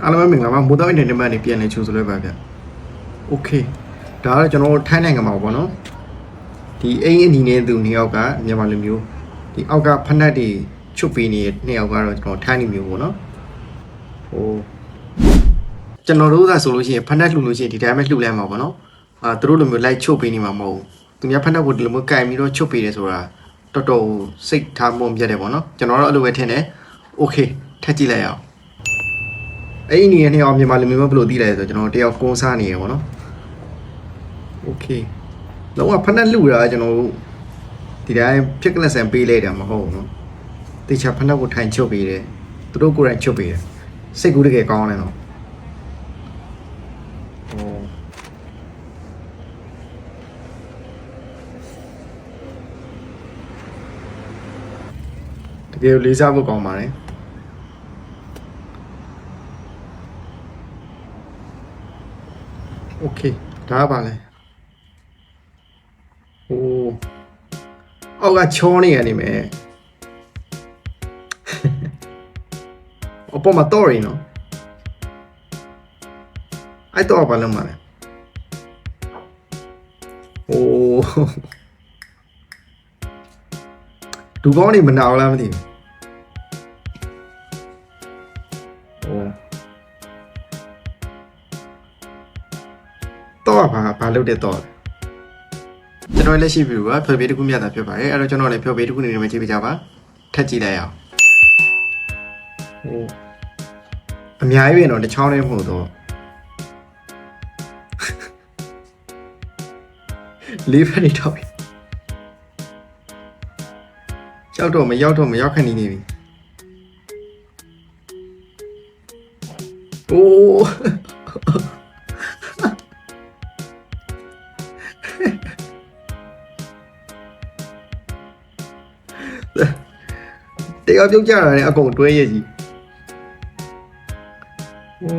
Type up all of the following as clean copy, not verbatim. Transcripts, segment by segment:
အားလုံးပဲမင်္ဂလာပါမိုးတော်အင်တာနက်ကနေပြန်လည်ချိုးဆိုလွှဲပါဗျโอเคဒါကတော့ကျွန်တော်ထိုင်းနိုင်ငံမှာပေါ့နော်ဒီအိမ်အနီနဲ့သူနှစ်ယောက်ကမြန်မာလူမျိုးဒီအောက်ကဖက်နှက်တွေချုပ်ပေးနေတဲ့နှစ်ယောက်ကတော့ကျွန်တော်ထိုင်းလူမျိုးပေါ့နော်ဟိုကျွန်တော်တို့ကဆိုလို့ရှိရင်ဖက်နှက်လှူလို့ရှိရင်ဒီတိုင်းပဲလှူလိုက်မှာပေါ့နော်သူတို့လိုမျိုးလိုက်ချုပ်ပေးနေမှာမဟုတ်ဘူးသူများဖက်နှက်ကိုဒီလိုမျိုးကင်ပြီးတော့ချုပ်ပေးတယ်ဆိုတာတော်တော်စိတ်ထားမုံပြတ်တယ်ပေါ့နော်ကျွန်တော်တို့အဲ့လိုပဲထင်တယ်โอเคထပ်ကြည့်လိုက်အောင်အဲ့ဒီနေရာနဲ့အောင်မြန်မာလူမျိုးဘယ်လိုသိလဲဆိုတော့ကျွန်တော်တယောက်ကုန်းစားနေရပေါ့နော်โอเคလုံးဝဖက်နှက်လှူတာကျွန်တော်တို့ဒီတိုင်းဖြစ်ကလဆန်ပေးလိုက်တာမဟုတ်ဘူးနော်တေချာဖက်နှက်ကိုထိုင်ချုပ်ပေးတယ်သူတို့ကိုယ်တိုင်ချုပ်ပေးတယ်စိတ်ကူးတကယ်ကောင်းတယ်နော်တကယ်လေးစားဖို့ကောင်းပါတယ်โอเคဒါပါလဲဟိုအောက်ကချောနေရနေမယ်အပေါ်မှာတော့ရနော်အဲ့တော့ဘာလို့မလဲဟိုဒူကောင်းနေမနာဘူးလားမသိဘူးတော့ဘာလုပ်တဲ့တော့ကျွန်တော်လက်ရှိဗီဒီယိုကဖျော်ဖြေတစ်ခုမြတ်တာဖြစ်ပါတယ်အဲ့တော့ကျွန်တော်လည်းဖျော်ဖြေတစ်ခုနေနေမှကြည့်ပြကြပါထပ်ကြည့်လိုက်အောင်ဟိုအများကြီးပဲတော့တစ်ချောင်းလေးမဟုတ်တော့လေးဖက်နေတော့ရောက်တော့မရောက်ခဏနေပြီโอ้တရားပြုတ်ကြတာနဲ့အကုန်တွဲရဲ့ကြီးโอ้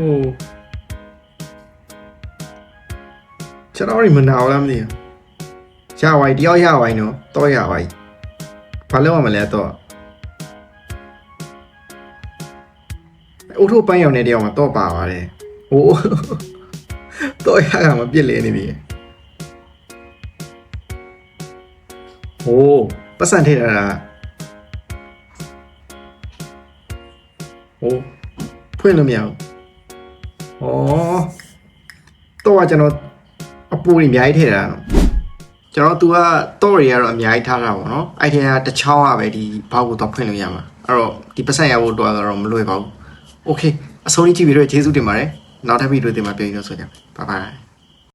ကျွန်တော်ရီမနာဘူးလားမသိဘူးရဝိုင်းတယောက်ရဝိုင်းနော်တော့ရဝိုင်းဘာလို့မလဲတော့အိုးထိုးပန်းရောင်တဲ့တယောက်မှာတော့ပါပါတယ်ဟိုတော့ရကမပြစ်လဲနေပြီဟိုပတ်စံထည့်တာဟိုဖွင့်လို့မရဘူး။တော့ကျွန်တော်အပူတွေအများကြီးထည့်တာနော်။ကျွန်တော်သူကတော့တွေကတော့အများကြီးထားတာပေါ့နော်။အဲ့ထဲကတစ်ချောင်းကပဲဒီဘောက်ကိုတော့ဖွင့်လို့ရမှာ။အဲ့တော့ဒီပတ်စံရဖို့တော့မလွယ်ပါဘူး။ Okay အဆုံးကြီးကြည့်ပြီးတော့ကျေးဇူးတင်ပါတယ်။နောက်ထပ်ဗီဒီယိုတွေမှာပြန်ပြီးတော့ဆိုကြပါမယ်။ Bye bye